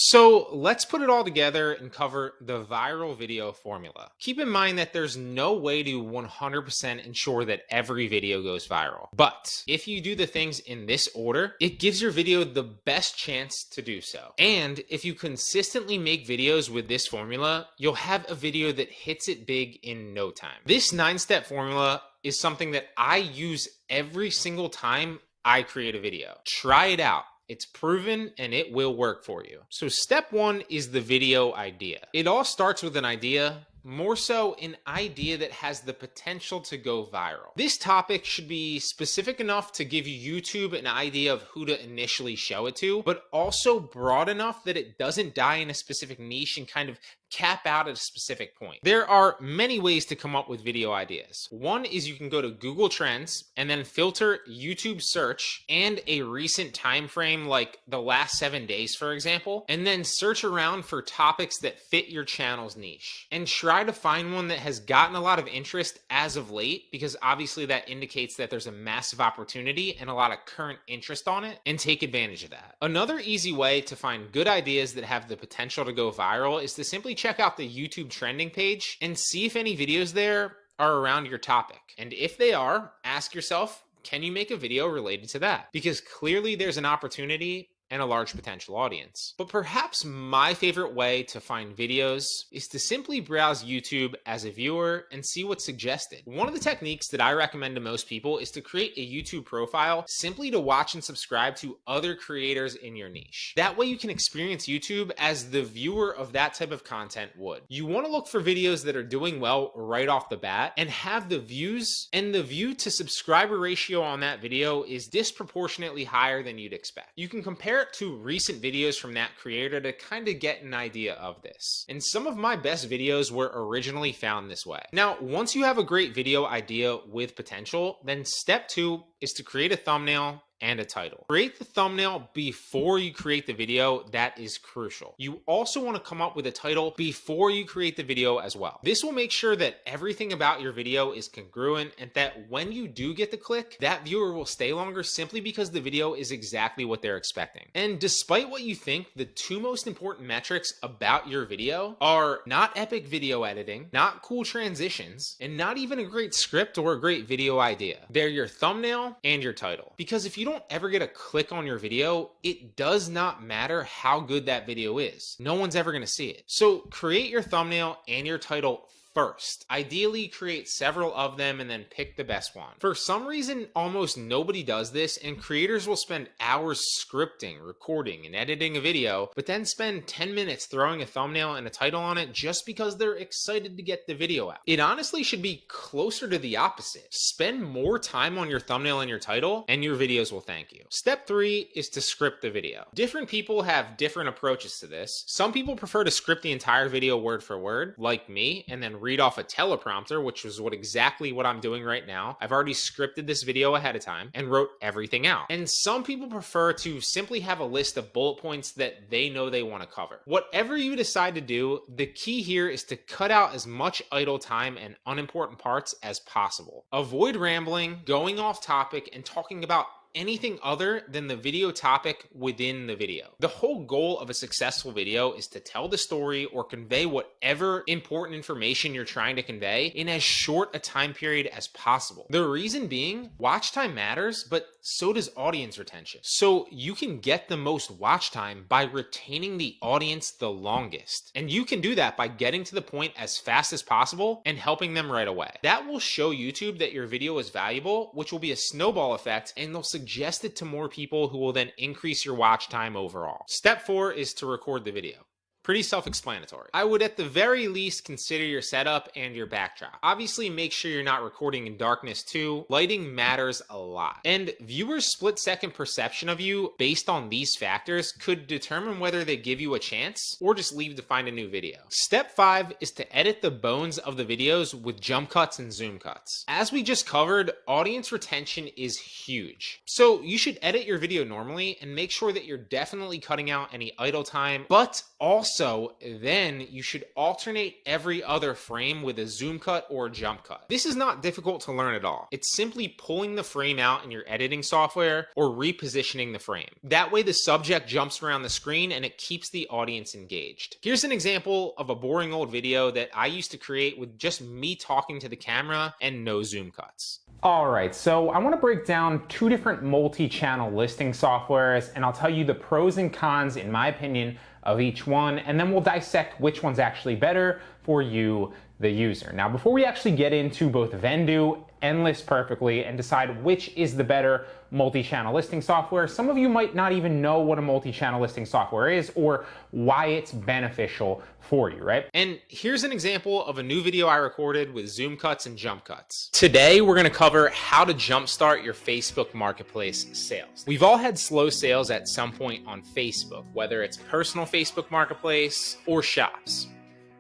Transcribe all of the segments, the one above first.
So let's put it all together and cover the viral video formula. Keep in mind that there's no way to 100% ensure that every video goes viral. But if you do the things in this order, it gives your video the best chance to do so. And if you consistently make videos with this formula, you'll have a video that hits it big in no time. This 9-step formula is something that I use every single time I create a video. Try it out. It's proven and it will work for you. So step 1 is the video idea. It all starts with an idea, more so an idea that has the potential to go viral. This topic should be specific enough to give YouTube an idea of who to initially show it to, but also broad enough that it doesn't die in a specific niche and kind of cap out at a specific point. There are many ways to come up with video ideas. One is you can go to Google Trends and then filter YouTube search and a recent time frame like the last 7 days, for example, and then search around for topics that fit your channel's niche. And try to find one that has gotten a lot of interest as of late, because obviously that indicates that there's a massive opportunity and a lot of current interest on it, and take advantage of that. Another easy way to find good ideas that have the potential to go viral is to simply check out the YouTube trending page and see if any videos there are around your topic. And if they are, ask yourself, can you make a video related to that? Because clearly there's an opportunity and a large potential audience. But perhaps my favorite way to find videos is to simply browse YouTube as a viewer and see what's suggested. One of the techniques that I recommend to most people is to create a YouTube profile simply to watch and subscribe to other creators in your niche. That way you can experience YouTube as the viewer of that type of content would. You want to look for videos that are doing well right off the bat and have the views, and the view to subscriber ratio on that video is disproportionately higher than you'd expect. You can compare it to recent videos from that creator to kind of get an idea of this. And some of my best videos were originally found this way. Now, once you have a great video idea with potential, then step 2 is to create a thumbnail and a title. Create the thumbnail before you create the video. That is crucial. You also want to come up with a title before you create the video as well. This will make sure that everything about your video is congruent and that when you do get the click, that viewer will stay longer simply because the video is exactly what they're expecting. And despite what you think, the 2 most important metrics about your video are not epic video editing, not cool transitions, and not even a great script or a great video idea. They're your thumbnail and your title. Because if you don't ever get a click on your video, it does not matter how good that video is. No one's ever going to see it. So create your thumbnail and your title first. Ideally, create several of them and then pick the best one. For some reason, almost nobody does this, and creators will spend hours scripting, recording, and editing a video, but then spend 10 minutes throwing a thumbnail and a title on it just because they're excited to get the video out. It honestly should be closer to the opposite. Spend more time on your thumbnail and your title, and your videos will thank you. Step 3 is to script the video. Different people have different approaches to this. Some people prefer to script the entire video word for word, like me, and then read off a teleprompter, which is exactly what I'm doing right now. I've already scripted this video ahead of time and wrote everything out. And some people prefer to simply have a list of bullet points that they know they want to cover. Whatever you decide to do, the key here is to cut out as much idle time and unimportant parts as possible. Avoid rambling, going off topic, and talking about anything other than the video topic within the video. The whole goal of a successful video is to tell the story or convey whatever important information you're trying to convey in as short a time period as possible. The reason being, watch time matters, but so does audience retention. So you can get the most watch time by retaining the audience the longest. And you can do that by getting to the point as fast as possible and helping them right away. That will show YouTube that your video is valuable, which will be a snowball effect, and they'll suggest it to more people who will then increase your watch time overall. Step 4 is to record the video. Pretty self-explanatory. I would at the very least consider your setup and your backdrop. Obviously, make sure you're not recording in darkness too. Lighting matters a lot. And viewers' split-second perception of you based on these factors could determine whether they give you a chance or just leave to find a new video. Step 5 is to edit the bones of the videos with jump cuts and zoom cuts. As we just covered, audience retention is huge. So you should edit your video normally and make sure that you're definitely cutting out any idle time, but also Also, then you should alternate every other frame with a zoom cut or jump cut. This is not difficult to learn at all. It's simply pulling the frame out in your editing software or repositioning the frame. That way the subject jumps around the screen and it keeps the audience engaged. Here's an example of a boring old video that I used to create with just me talking to the camera and no zoom cuts. Alright, so I want to break down two different multi-channel listing softwares, and I'll tell you the pros and cons, in my opinion, of each one, and then we'll dissect which one's actually better for you, the user. Now, before we actually get into both Vendoo and List Perfectly and decide which is the better multi-channel listing software, some of you might not even know what a multi-channel listing software is or why it's beneficial for you, right? And here's an example of a new video I recorded with zoom cuts and jump cuts. Today, we're gonna cover how to jumpstart your Facebook Marketplace sales. We've all had slow sales at some point on Facebook, whether it's personal Facebook Marketplace or shops.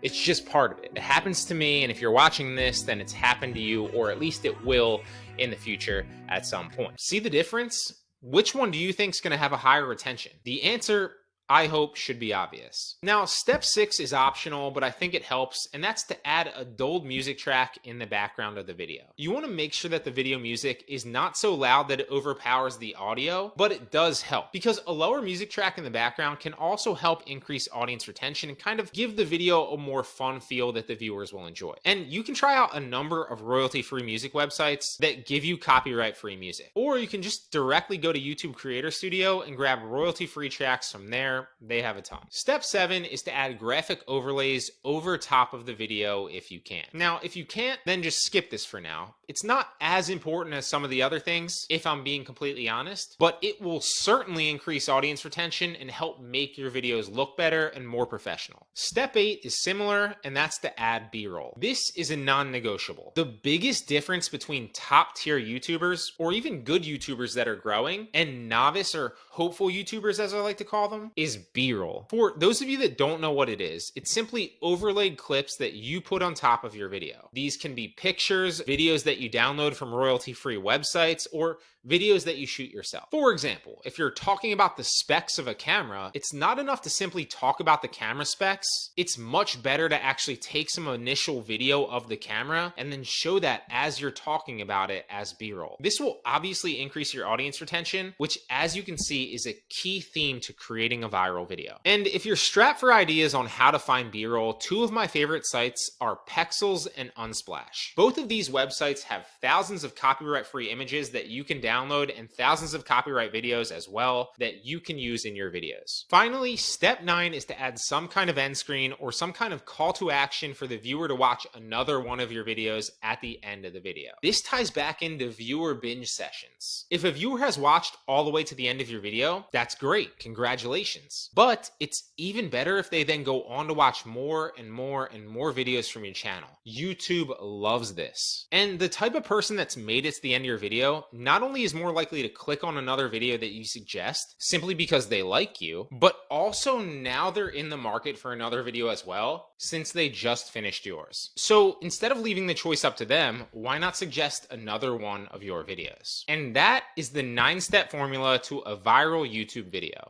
It's just part of it. It happens to me, and if you're watching this, then it's happened to you, or at least it will in the future at some point. See the difference? Which one do you think is going to have a higher retention? The answer, I hope, should be obvious. Now, step 6 is optional, but I think it helps, and that's to add a dulled music track in the background of the video. You want to make sure that the video music is not so loud that it overpowers the audio, but it does help, because a lower music track in the background can also help increase audience retention and kind of give the video a more fun feel that the viewers will enjoy. And you can try out a number of royalty-free music websites that give you copyright-free music, or you can just directly go to YouTube Creator Studio and grab royalty-free tracks from there. They have a ton. Step 7 is to add graphic overlays over top of the video if you can. Now, if you can't, then just skip this for now. It's not as important as some of the other things, if I'm being completely honest, but it will certainly increase audience retention and help make your videos look better and more professional. Step 8 is similar, and that's to add B-roll. This is a non-negotiable. The biggest difference between top-tier YouTubers, or even good YouTubers that are growing, and novice or hopeful YouTubers, as I like to call them, is B-roll. For those of you that don't know what it is, it's simply overlaid clips that you put on top of your video. These can be pictures, videos that you download from royalty-free websites, or videos that you shoot yourself. For example, if you're talking about the specs of a camera, it's not enough to simply talk about the camera specs. It's much better to actually take some initial video of the camera and then show that as you're talking about it as B-roll. This will obviously increase your audience retention, which, as you can see, is a key theme to creating a viral video. And if you're strapped for ideas on how to find B-roll, two of my favorite sites are Pexels and Unsplash. Both of these websites have thousands of copyright-free images that you can download and thousands of copyright videos as well that you can use in your videos. Finally, step 9 is to add some kind of end screen or some kind of call to action for the viewer to watch another one of your videos at the end of the video. This ties back into viewer binge sessions. If a viewer has watched all the way to the end of your video, that's great, congratulations. But it's even better if they then go on to watch more and more and more videos from your channel. YouTube loves this. And the type of person that's made it to the end of your video not only is more likely to click on another video that you suggest simply because they like you, but also now they're in the market for another video as well, since they just finished yours. So instead of leaving the choice up to them, why not suggest another one of your videos? And that is the 9-step formula to a viral YouTube video.